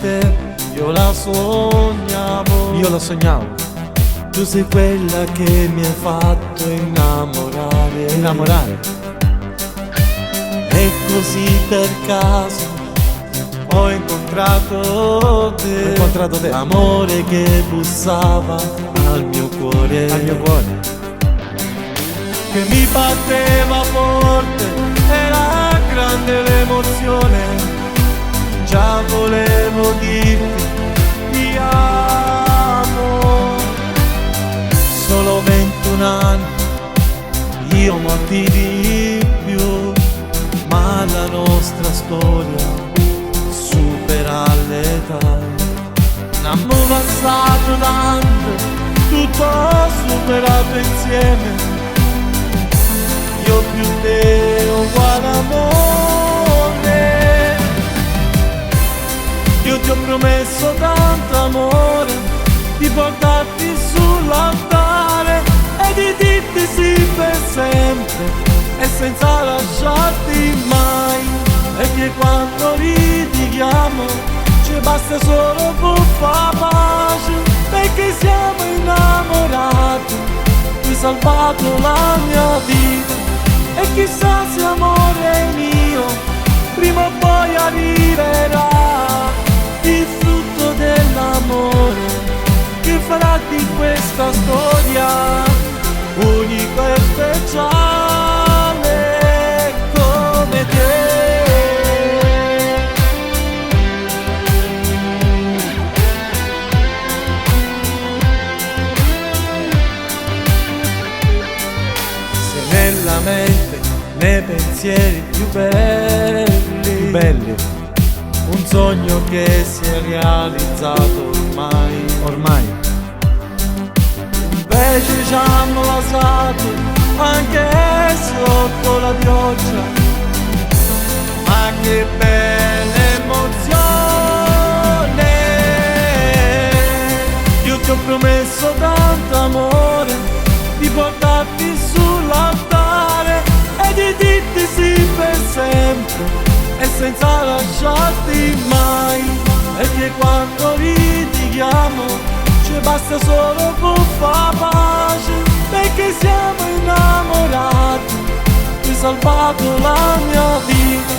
mente, io la sognavo. Io lo sognavo. Tu sei quella che mi hai fatto innamorare. Innamorare. E così per caso ho incontrato te. Ho incontrato te. L'amore che bussava al mio cuore. Al mio cuore. Che mi batteva forte, era grande l'emozione. Già volevo dirti ti amo. Solo 21 anni, io molti di più, ma la nostra storia supera l'età. Abbiamo passato tanto, tutto superato insieme. Io più te uguale amore. Io ti ho promesso tanto amore, di portarti sull'altare e di dirti sì per sempre e senza lasciarti mai. E che quando litighiamo ci basta solo buffa pace, perché siamo innamorati. Tu hai salvato la mia vita e chissà se amore mio prima o poi arriverà il frutto dell'amore che farà di questa storia unico e speciale come te. Sei nella mente, nei pensieri più belli, un sogno che si è realizzato ormai. Invece ci hanno lasciato anche sotto la pioggia, ma che bella emozione. Io ti ho promesso tanto amore, di portarti sull'altare e di dirti sì per sempre e senza lasciarti mai. E che quando litighiamo ci basta solo buffa pace, perché siamo innamorati. Tu hai salvato la mia vita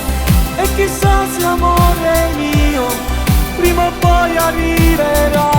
e chissà se amore mio prima o poi arriverà